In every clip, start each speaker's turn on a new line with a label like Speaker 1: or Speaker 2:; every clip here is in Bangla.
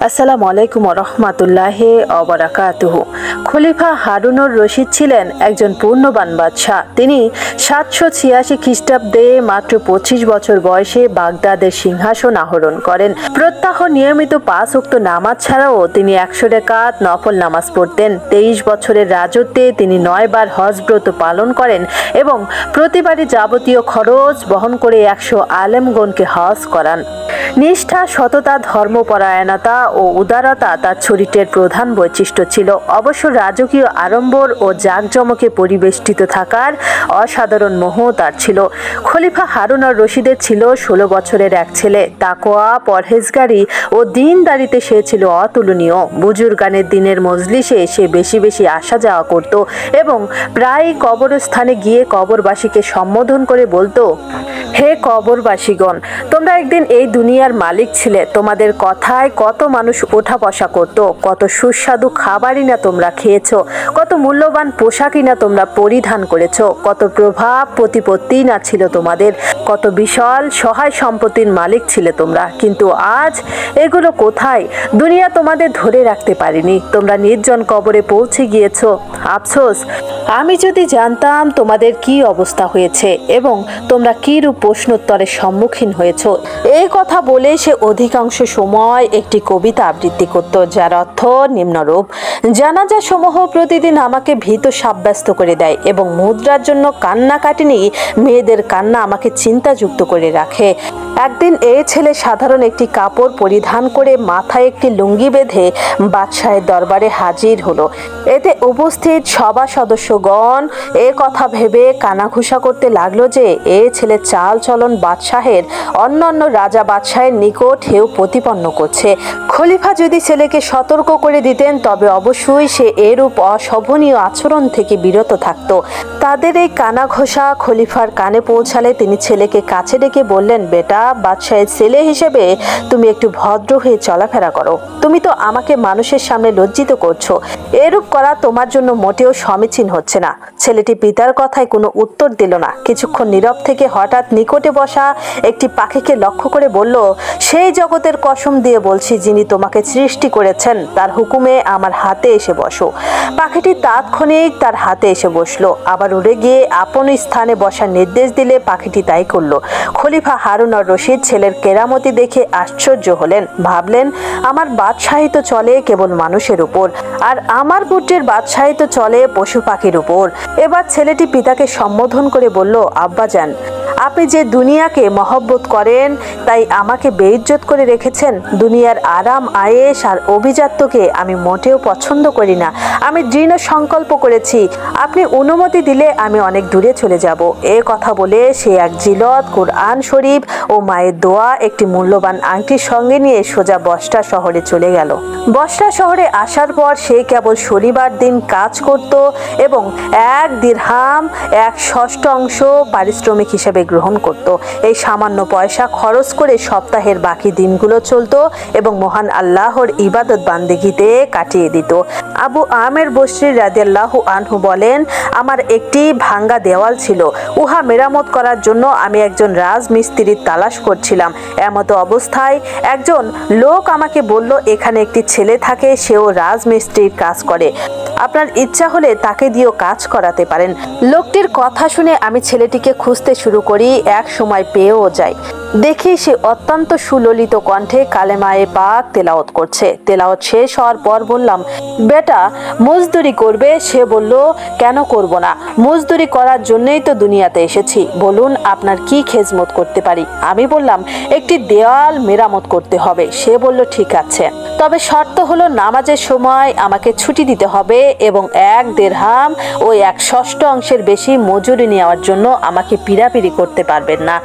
Speaker 1: আসসালামু আলাইকুম রহমাতুল্লাহি ওয়া বারাকাতুহু। খলিফা হারুনুর রশিদ ছিলেন একজন পূর্ণবান বাদশাহ। তিনি 786 খ্রিস্টাব্দে মাত্র 25 বছর বয়সে বাগদাদের সিংহাসন আহরণ করেন। প্রত্যহ নিয়মিত 5 ওয়াক্ত নামাজ ছাড়াও তিনি 100 রাকাত নফল নামাজ পড়তেন। 23 বছরের রাজত্বে তিনি 9 বার হজ ব্রত পালন করেন এবং প্রতিবারই যাবতীয় খরচ বহন করে 100 আলেমগণকে হজ করান। নিষ্ঠা, সততা, ধর্মপরায়ণতা ও উদারতা তার চরিত্রের প্রধান বৈশিষ্ট্য ছিল। অবশ্য রাজকীয় আড়ম্বর ও জাঁকজমকে পরিবেষ্টিত থাকার অসাধারণ মোহ তার ছিল। খলিফা হারুন আর রশিদের ছিল 16 বছরের এক ছেলে। তাকওয়া, পরহেজগারি ও দ্বীনদারিতে সে ছিল অতুলনীয়। বুজুর্গানের দিনের মজলিসে সে বেশি বেশি আসা যাওয়া করত এবং প্রায় কবরস্থানে গিয়ে কবরবাসীকে সম্বোধন করে বলতো, হে কবরবাসীগণ, তোমরা একদিন এই দুনিয়ার মালিক ছিলে। তোমাদের কথায় কত মানুষ ওঠা বসা করত, কত সুস্বাদু খাবারই না তোমরা খেয়েছো, কত মূল্যবান পোশাকই না তোমরা পরিধান করেছো, কত প্রভাব প্রতিপত্তি না ছিল তোমাদের, কত বিশাল সহায় সম্পত্তির মালিক ছিলে তোমরা। কিন্তু আজ এগুলো কোথায়? দুনিয়া তোমাদের ধরে রাখতে পারেনি। তোমরা নির্জন কবরে পৌঁছে গিয়েছো। আফসোস, আমি যদি জানতাম তোমাদের কি অবস্থা হয়েছে এবং তোমরা কি রূপ প্রশ্নোত্তরের সম্মুখীন হয়েছ। এই কথা বলে সে অধিকাংশ সময় একটি কবিতা আবৃত্তি করত, যার অর্থ নিম্নরূপ: জানাজা সমূহ প্রতিদিন আমাকে ভীত সাব্যস্ত করে দেয় এবং মুদ্রার জন্য কান্না কাটেনি মেয়েদের কান্না আমাকে চিন্তাযুক্ত করে রাখে। একদিন এই ছেলে সাধারণ একটি কাপড় পরিধান করে মাথায় একটি লুঙ্গি বেঁধে বাদশাহের দরবারে হাজির হলো। এতে উপস্থিত সভা সদস্যগণ এ কথা ভেবে কানাঘুষা করতে লাগলো যে এ ছেলে চাল চলন বাদশাহের অন্যান্য রাজা বাদশাহের নিকট হেউ প্রতিপন্ন করছে। খলিফা যদি ছেলেকে সতর্ক করে দিতেন তবে অবশ্যই সে এরূপ অশোভনীয় আচরণ থেকে বিরত থাকত। তাদের এই কানাঘোষা খলিফার কানে পৌঁছালে তিনি ছেলেকে কাছে ডেকে বললেন, বেটা, বাদশাহের ছেলে হিসেবে তুমি একটু ভদ্র হয়ে চলাফেরা করো। তুমি তো আমাকে মানুষের সামনে লজ্জিত করছো। এরূপ করা তোমার জন্য মোটেও সমীচীন হচ্ছে না। ছেলেটি পিতার কথায় কোনো উত্তর দিল না। কিছুক্ষণ নীরব থেকে হঠাৎ নিকটে বসা একটি পাখিকে লক্ষ্য করে বলল, সেই জগতের কসম দিয়ে বলছি যিনি তোমাকে সৃষ্টি করেছেন তার হুকুমে আমার হাতে এসে বসো। পাখিটি তাৎক্ষণিক তার হাতে এসে বসলো। আবার উড়ে গিয়ে আপন স্থানে বসার নির্দেশ দিলে পাখিটি তাই করলো। খলিফা হারুন আর রশিদ ছেলের কেরামতি দেখে আশ্চর্য হলেন। ভাবলেন, আমার বাদশাহী তো চলে কেবল মানুষের উপর, আর আমার পুত্রের বাদশাহী তো চলে পশু পাখির উপর। এবার ছেলেটি পিতাকে সম্বোধন করে বলল, আব্বাজান, আপনি যে দুনিয়াকে মহব্বত করেন তাই আমাকে বেইজ্জত করে রেখেছেন। দুনিয়ার আরাম আয়েশ আর অভিজাত্যকে আমি মোটেও পছন্দ করি না। আমি দৃঢ় সংকল্প করেছি, আপনি অনুমতি দিলে আমি অনেক দূরে চলে যাব। এ কথা বলে সে এক জিলদ কুরআন শরীফ ও মায়ের দোয়া একটি মূল্যবান আংটির সঙ্গে নিয়ে সোজা বসরা শহরে চলে গেল। বসরা শহরে আসার পর সে কেবল শনিবার দিন কাজ করত এবং 1 দিরহাম 1/6 পারিশ্রমিক হিসেবে গ্রহণ করত। এই সামান্য পয়সা খরচ করে সপ্তাহের বাকি দিনগুলো চলত এবং মহান আল্লাহর ইবাদত বান্দেগিতে কাটিয়ে দিত। আবু আমের বসরি রাদিয়াল্লাহু আনহু বলেন, আমার একটি ভাঙ্গা দেওয়াল ছিল। উহা মেরামত করার জন্য আমি একজন রাজমিস্ত্রির তালাশ করছিলাম। এমতো অবস্থায় একজন লোক আমাকে বলল, এখানে একটি ছেলে থাকে, সেও রাজমিস্ত্রির কাজ করে। আপনার ইচ্ছা হলে তাকে দিয়েও কাজ করাতে পারেন। লোকটির কথা শুনে আমি ছেলেটিকে খুঁজতে শুরু করি। এক সময় পেয়েও যাই। দেখি সে অত্যন্ত সুললিত কণ্ঠে কালেমায়ে পাক তেলাওয়াত করছে। তেলাওয়াত শেষ হওয়ার পর বললাম, বেটা, মজদুরি করবে? সে বলল, কেন করব না, মজদুরি করার জন্যই তো দুনিয়াতে এসেছি। বলুন আপনার কি খেজমত করতে পারি? আমি বললাম, একটি দেওয়াল মেরামত করতে হবে। সে বলল, ঠিক আছে, তবে শর্ত হলো নামাজের সময় আমাকে ছুটি দিতে হবে এবং 1 দিরহাম ও 1/6 বেশি মজুরি নেওয়ার জন্য আমাকে পিড়াপিড়ি করতে পারবেন না।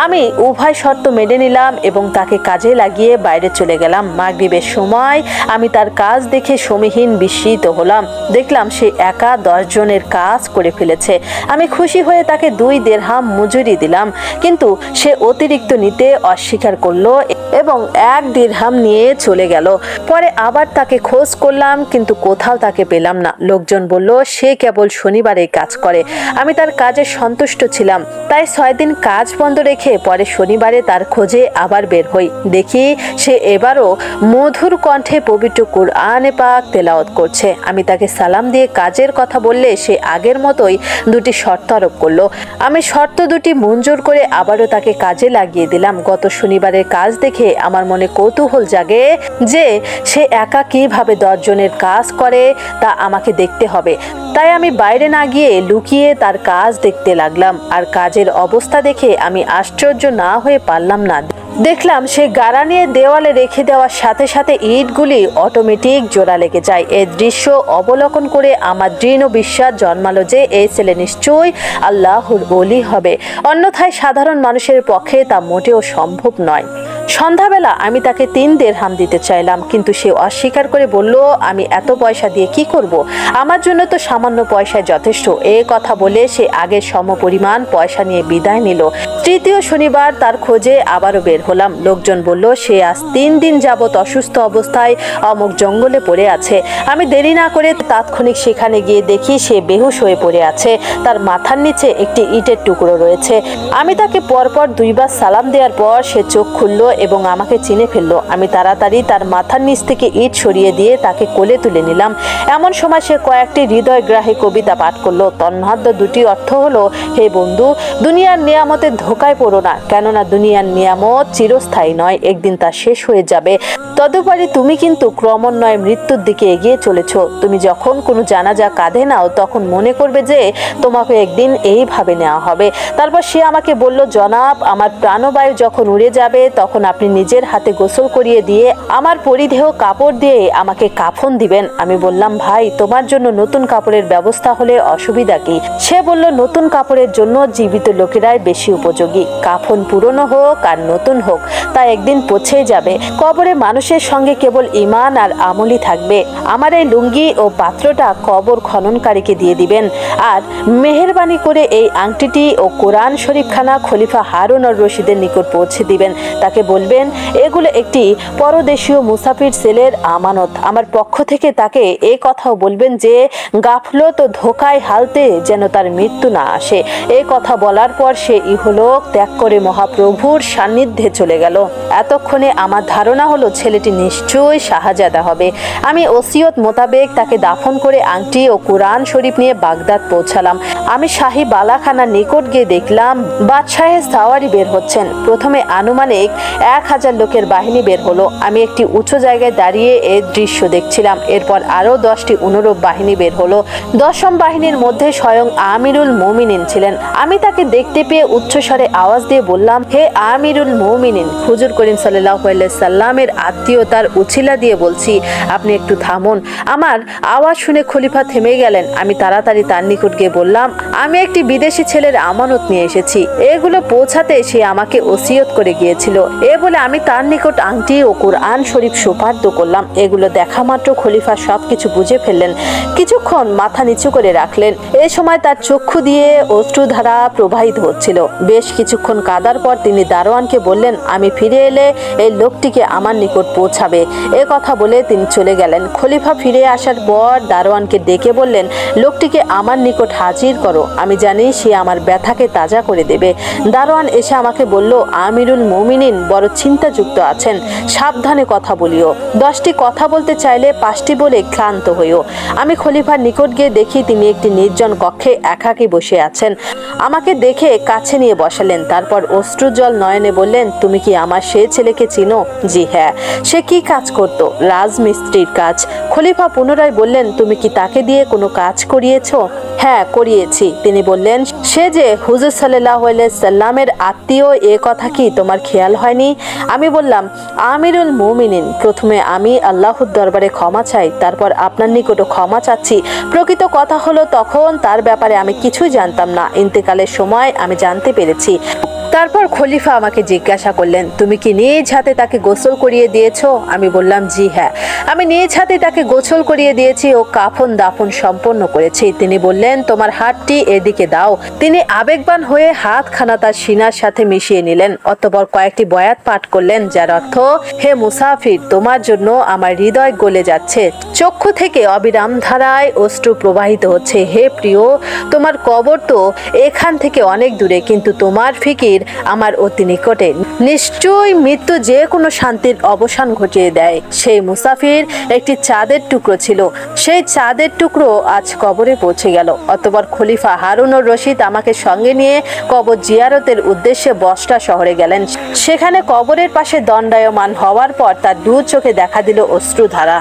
Speaker 1: আমি উভয় শর্ত মেনে নিলাম এবং তাকে কাজে লাগিয়ে বাইরে চলে গেলাম। মাগরিবের সময় আমি তার কাজ দেখে সমীহীন বিস্মিত হলাম। দেখলাম সে একা 10 জনের কাজ করে ফেলেছে। আমি খুশি হয়ে তাকে 2 দিরহাম মজুরি দিলাম, কিন্তু সে অতিরিক্ত নিতে অস্বীকার করলো এবং 1 দিরহাম নিয়ে চলে গেল। পরে আবার তাকে খোঁজ করলাম, কিন্তু কোথাও তাকে পেলাম না। লোকজন বলল সে কেবল শনিবারে কাজ করে। আমি তার কাজে সন্তুষ্ট ছিলাম, তাই 6 দিন কাজ বন্ধ রেখে পরে শনিবারে তার খোঁজে আবার বের হই। দেখি সে এবারও মধুর কণ্ঠে পবিত্র কুরআনে পাক তেলাওয়াত করছে। আমি তাকে সালাম দিয়ে কাজের কথা বললে সে আগের মতোই 2টি শর্ত আরোপ করলো। আমি শর্ত 2টি মঞ্জুর করে আবারও তাকে কাজে লাগিয়ে দিলাম। গত শনিবারের কাজ দেখে আমার মনে কৌতূহল জাগে যে সে একা কিভাবে 10 জনের কাজ করে তা আমাকে দেখতে হবে। তাই আমি বাইরে না গিয়ে লুকিয়ে তার কাজ দেখতে লাগলাম। আর কাজের অবস্থা দেখে আমি আশ্চর্য না হয়ে পারলাম না। দেখলাম সে গাড়া নিয়ে দেওয়ালে রেখে দেওয়ার সাথে সাথে ইটগুলি অটোমেটিক জোড়া লেগে যায়। এই দৃশ্য অবলোকন করে আমার দৃঢ় বিশ্বাস জন্মালো যে এই ছেলে নিশ্চয়ই আল্লাহর ওলি হবে, অন্যথায় সাধারণ মানুষের পক্ষে তা মোটেও সম্ভব নয়। সন্ধ্যাবেলা আমি তাকে 3 দিরহাম দিতে চাইলাম, কিন্তু সে অস্বীকার করে বলল, আমি এত পয়সা দিয়ে কি করব? আমার জন্য তো সামান্য পয়সায় যথেষ্ট। এই কথা বলে সে আগের সমপরিমাণ পয়সা নিয়ে বিদায় নিল। তৃতীয় শনিবার তার খোঁজে আবারও বের হলাম। লোকজন বলল সে আজ 3 দিন যাবৎ অসুস্থ অবস্থায় অমুক জঙ্গলে পড়ে আছে। আমি দেরি না করে তাৎক্ষণিক সেখানে গিয়ে দেখি সে বেহুশ হয়ে পড়ে আছে। তার মাথার নিচে একটি ইটের টুকরো রয়েছে। আমি তাকে পরপর 2 বার সালাম দেওয়ার পর সে চোখ খুলল এবং আমাকে চিনে ফেলল। আমি তাড়াতাড়ি তার মাথার নিচ থেকে ইট সরিয়ে দিয়ে তাকে কোলে তুলে নিলাম। এমন সময় সে কয়েকটি হৃদয়গ্রাহী কবিতা পাঠ করলো। তন্মধ্য 2টি অর্থ হলো, হে বন্ধু, দুনিয়ার নিয়ামতের ধোকায় পড়ো না, কেননা দুনিয়ার নিয়ামত চিরস্থায়ী নয়, একদিন তা শেষ হয়ে যাবে। তদুপরি তুমি কিন্তু ক্রমান্বয়ে মৃত্যুর দিকে এগিয়ে চলেছ। তুমি যখন কোনো জানাজা কাঁধে নাও তখন মনে করবে যে তোমাকে একদিন এইভাবে নেওয়া হবে। তারপর সে আমাকে বলল, জনাব, আমার প্রাণবায়ু যখন উড়ে যাবে তখন আপনি নিজের হাতে গোসল করিয়ে দিয়ে আমার পরিধেয় কাপড় দিয়ে আমাকে কাফন দিবেন। আমি বললাম, ভাই, তোমার জন্য নতুন কাপড়ের ব্যবস্থা হলে অসুবিধা কি? সে বলল, নতুন কাপড়ের জন্য জীবিত লোকেরাই বেশি উপযোগী। কাফন পুরনো হোক আর নতুন হোক, তা একদিন পচেই যাবে। কবরে মানুষের সঙ্গে কেবল ঈমান আর আমলই থাকবে। আমার এই লুঙ্গি ও পাত্রটা কবর খননকারীকে দিয়ে দিবেন, আর মেহেরবানি করে এই আংটিটি ও কোরআন শরীফখানা খলিফা হারুন আর রশিদের নিকট পৌঁছে দিবেন। তাকে বলবেন, এগুলো একটি পরদেশীয় মুসাফির ছেলের আমানত। আমার পক্ষ থেকে তাকে এ কথাও বলবেন যে গাফলত ও ধোকায় হালতে যেন তার মৃত্যু না আসে। এই কথা বলার পর সে ইহলোক ত্যাগ করে মহাপ্রভুর সান্নিধ্যে চলে গেল। এতক্ষণে আমার ধারণা হলো ছেলেটি নিশ্চয়ই শাহজাদা হবে। আমি ওসিয়ত মোতাবেক তাকে দাফন করে আংটি ও কোরআন শরীফ নিয়ে বাগদাদ পৌঁছালাম। আমি শাহী বালাখানার নিকট গিয়ে দেখলাম বাদশাহের সাওয়ারি বের হচ্ছেন। প্রথমে আনুমানিক 1000 লোকের বাহিনী বের হলো। আমি একটি উঁচু জায়গায় দাঁড়িয়ে এই দৃশ্য দেখছিলাম। এরপর আরো 10টি অনুরূপ বাহিনী বের হলো। 10ম বাহিনীর মধ্যে স্বয়ং আমিরুল মুমিনিন ছিলেন। আমি তাকে দেখতে পেয়ে উচ্চস্বরে আওয়াজ দিয়ে বললাম, হে আমিরুল মুমিনিন, হুজুর করিম সাল্লাল্লাহু আলাইহি সাল্লামের আত্মীয়তার উছিলা দিয়ে বলছি, আপনি একটু থামুন। আমার আওয়াজ শুনে খলিফা থেমে গেলেন। আমি তাড়াতাড়ি তার নিকট গিয়ে বললাম, আমি একটি বিদেশি ছেলের আমানত নিয়ে এসেছি। এগুলো পৌঁছাতে সে আমাকে ওসিয়ত করে গিয়েছিল। এ বলে আমি তার নিকট আংটি ও কোরআন শরীফ সুপার্দ করলাম। এগুলো দেখা মাত্র খলিফা সবকিছু বুঝে ফেললেন। কিছুক্ষণ মাথা নিচু করে রাখলেন। এ সময় তার চক্ষু দিয়ে অশ্রুধারা প্রবাহিত হচ্ছিল। বেশ কিছুক্ষণ কাঁদার পর তিনি দারোয়ানকে বললেন, আমি ফিরে এলে এই লোকটিকে আমার নিকট পৌঁছাবে। এ কথা বলে তিনি চলে গেলেন। খলিফা ফিরে আসার পর দারোয়ানকে ডেকে বললেন, লোকটিকে আমার নিকট হাজির করো, আমি জানি সে আমার ব্যথাকে তাজা করে দেবে। দারোয়ান এসে আমাকে বলল, আমিরুল মুমিনিন বড় চিন্তাযুক্ত আছেন, সাবধানে কথা বলিও। 10টি কথা বলতে চাইলে 5টি বলে ক্লান্ত হইও। আমি খলিফার নিকট গিয়ে দেখি তিনি একটি নির্জন কক্ষে একাকী বসে আছেন। আমাকে দেখে কাছে নিয়ে বসালেন। তারপর অশ্রুজল নয়নে বললেন, তুমি কি আমার সেই ছেলেকে চিনো? জি হ্যাঁ। সে কি কাজ করত? রাজমিস্ত্রির কাজ। খলিফা পুনরায় বললেন, তুমি কি তাকে দিয়ে কোনো কাজ করিয়েছ? হ্যাঁ, করিয়েছি। তিনি বললেন, সে যে হুজুর সাল্লাল্লাহু আলাইহি সাল্লামের আত্মীয়, এ কথা কি তোমার খেয়াল হয়নি? আমি বললাম, আমিরুল মুমিনিন, প্রথমে আমি আল্লাহর দরবারে ক্ষমা চাই, তারপর আপনার নিকটও ক্ষমা চাচ্ছি। প্রকৃত কথা হলো তখন তার ব্যাপারে আমি কিছুই জানতাম না। ইন্তেকালের সময় আমি জানতে পেরেছি। তারপর খলিফা আমাকে জিজ্ঞাসা করলেন, তুমি কি নিজ হাতে তাকে গোসল করিয়ে দিয়েছো? আমি বললাম, জি হ্যাঁ, আমি নিজ হাতে তাকে গোসল করিয়ে দিয়েছি ও কাফন দাফন সম্পন্ন করেছি। তিনি বললেন, তোমার হাতটি এদিকে দাও। তিনি আবেগবান হয়ে হাতখানা তার সিনার সাথে মিশিয়ে নিলেন। অতঃপর কয়েকটি বয়াত পাঠ করলেন, যার অর্থ, হে মুসাফির, তোমার জন্য আমার হৃদয় গলে যাচ্ছে, চক্ষু থেকে অবিরাম ধারায় অশ্রু প্রবাহিত হচ্ছে। হে প্রিয়, তোমার কবর তো এখান থেকে অনেক দূরে, কিন্তু তোমার ফিকির আমার অতি নিকটে। নিশ্চয়ই মৃত্যু যে কোনো শান্তির অবসান ঘটিয়ে দেয়। সেই মুসাফির একটি চাঁদের টুকরো ছিল, সেই চাঁদের টুকরো আজ কবরে পৌঁছে গেল। অতঃপর খলিফা হারুনুর রশিদ আমাকে সঙ্গে নিয়ে কবর জিয়ারতের উদ্দেশ্যে বসরা শহরে গেলেন। সেখানে কবরের পাশে দণ্ডায়মান হওয়ার পর তার দু চোখে দেখা দিল অশ্রুধারা।